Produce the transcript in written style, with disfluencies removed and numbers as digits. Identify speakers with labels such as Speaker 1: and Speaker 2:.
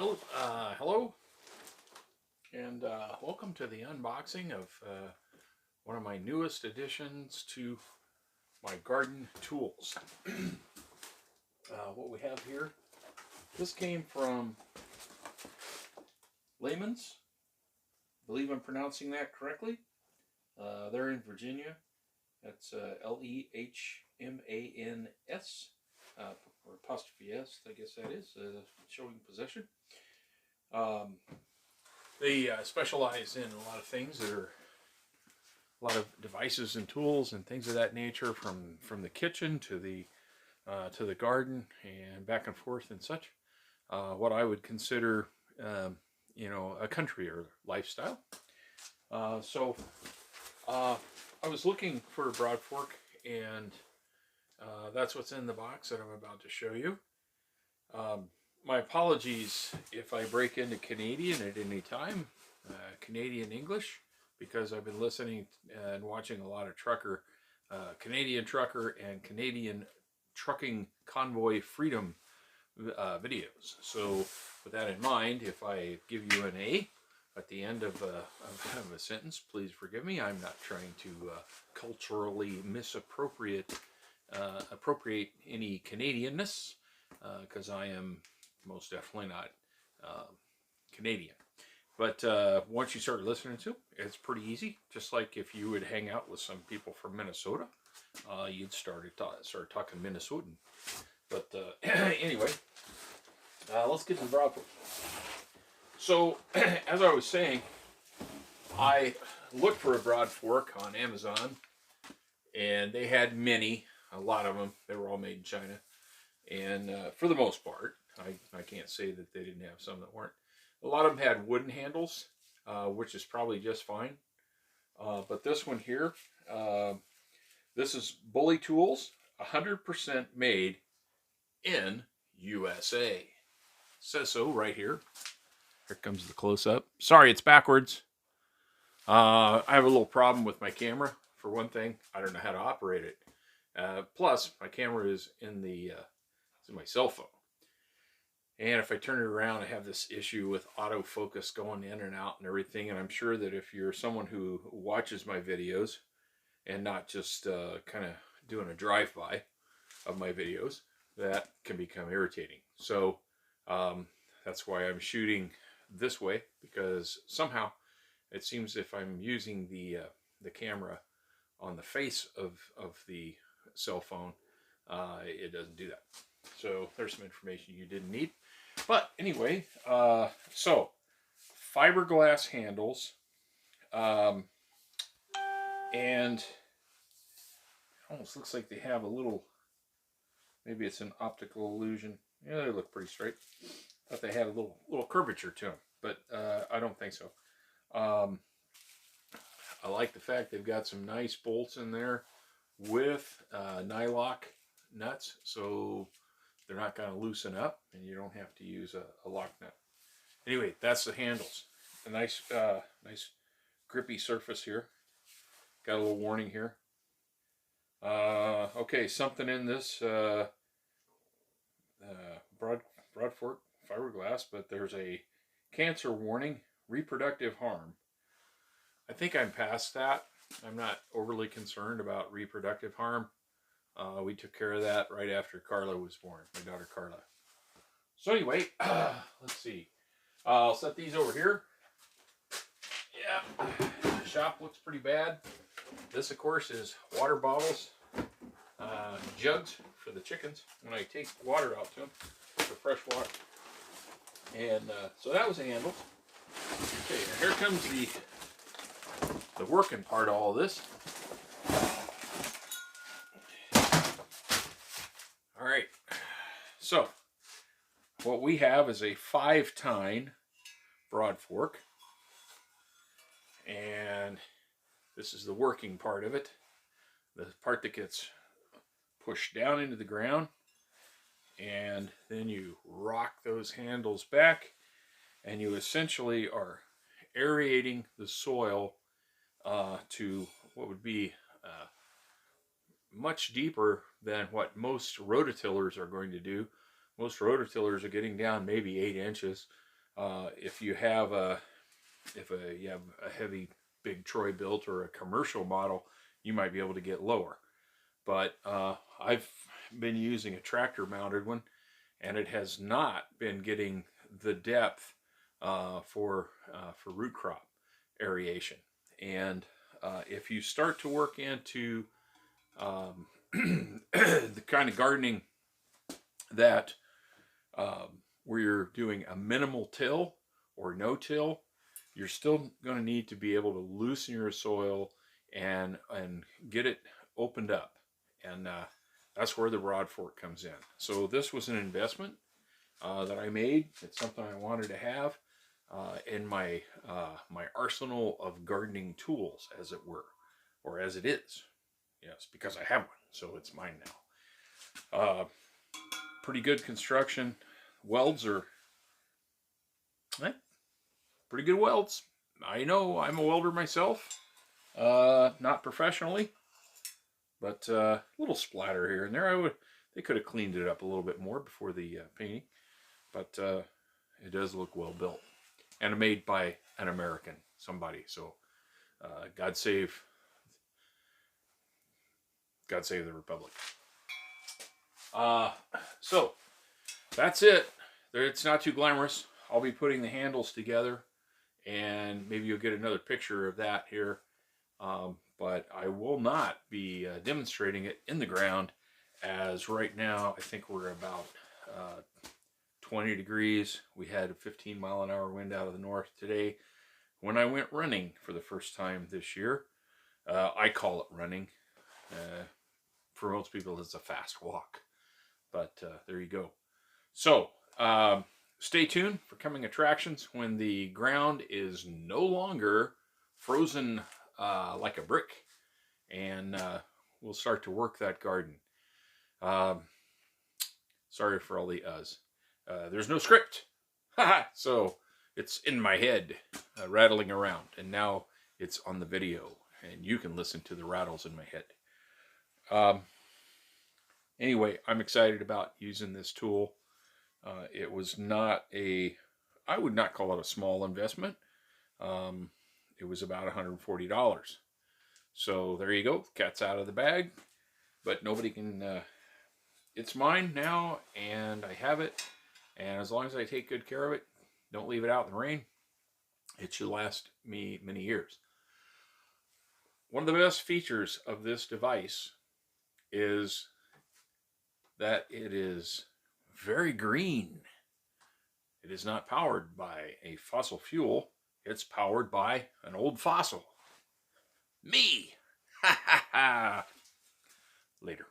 Speaker 1: Well, hello, and welcome to the unboxing of one of my newest additions to my garden tools. What we have here, this came from Lehman's. I believe I'm pronouncing that correctly. They're in Virginia. That's Lehmans, or apostrophe S, I guess that is, showing possession. They specialize in a lot of things that are a lot of devices and tools and things of that nature, from the kitchen to the garden and back and forth and such. What I would consider, a country or lifestyle. So I was looking for a broad fork, and that's what's in the box that I'm about to show you. My apologies if I break into Canadian at any time, Canadian English, because I've been listening and watching a lot of Canadian trucker and Canadian trucking convoy freedom videos. So with that in mind, if I give you an A at the end of a sentence, please forgive me. I'm not trying to culturally misappropriate any Canadianness, because I am most definitely not Canadian. But once you start listening to it, it's pretty easy. Just like if you would hang out with some people from Minnesota, you'd start talking Minnesotan. But anyway, let's get to the broad fork. So, as I was saying, I looked for a broad fork on Amazon, and they had a lot of them. They were all made in China. And for the most part, I can't say that they didn't have some that weren't. A lot of them had wooden handles, which is probably just fine. But this one here, this is Bully Tools, 100% made in USA. It says so right here. Here comes the close-up. Sorry, it's backwards. I have a little problem with my camera. For one thing, I don't know how to operate it. Plus, my camera is in my cell phone. And if I turn it around, I have this issue with autofocus going in and out and everything. And I'm sure that if you're someone who watches my videos and not just kind of doing a drive-by of my videos, that can become irritating. So that's why I'm shooting this way, because somehow it seems if I'm using the camera on the face of the cell phone, it doesn't do that. So there's some information you didn't need. But anyway, so fiberglass handles, and it almost looks like they have a little, maybe it's an optical illusion. Yeah, they look pretty straight. Thought they had a little curvature to them, but I don't think so. I like the fact they've got some nice bolts in there with nylock nuts, so they're not going to loosen up, and you don't have to use a lock nut. Anyway, that's the handles. A nice grippy surface here. Got a little warning here. Okay, something in this broad fork fiberglass, but there's a cancer warning, reproductive harm. I think I'm past that. I'm not overly concerned about reproductive harm. We took care of that right after Carla was born, my daughter Carla. So anyway, let's see. I'll set these over here. Yeah, the shop looks pretty bad. This, of course, is water bottles, jugs for the chickens when I take water out to them for fresh water. And so that was a handle. Okay, now here comes the working part of all this. All right, so what we have is a 5-tine broad fork, and this is the working part of it, the part that gets pushed down into the ground, and then you rock those handles back, and you essentially are aerating the soil to what would be much deeper than what most rototillers are going to do. Most rototillers are getting down maybe 8 inches. If you have you have a heavy big Troy built or a commercial model, you might be able to get lower. But I've been using a tractor mounted one, and it has not been getting the depth for root crop aeration. And if you start to work into the kind of gardening that where you're doing a minimal till or no till, you're still going to need to be able to loosen your soil and get it opened up. And that's where the rod fork comes in. So this was an investment that I made. It's something I wanted to have in my my arsenal of gardening tools, as it were, or as it is. Yes, because I have one, so it's mine now. Pretty good construction. Welds are pretty good welds. I know, I'm a welder myself. Not professionally, but a little splatter here and there. They could have cleaned it up a little bit more before the painting, but it does look well built and made by an American, somebody. So God save the Republic. So that's it. It's not too glamorous. I'll be putting the handles together, and maybe you'll get another picture of that here. But I will not be demonstrating it in the ground, as right now I think we're about 20 degrees. We had a 15-mile-an-hour wind out of the north today when I went running for the first time this year. I call it running. For most people, it's a fast walk. But there you go. So stay tuned for coming attractions when the ground is no longer frozen like a brick, and we'll start to work that garden. Sorry for all the uhs. There's no script, so it's in my head rattling around, and now it's on the video, and you can listen to the rattles in my head. Anyway, I'm excited about using this tool. It was not I would not call it a small investment. It was about $140. So there you go. Cat's out of the bag, but nobody can, it's mine now, and I have it. And as long as I take good care of it, don't leave it out in the rain, it should last me many years. One of the best features of this device is that it is very green. It is not powered by a fossil fuel. It's powered by an old fossil. Me! Ha ha ha! Later.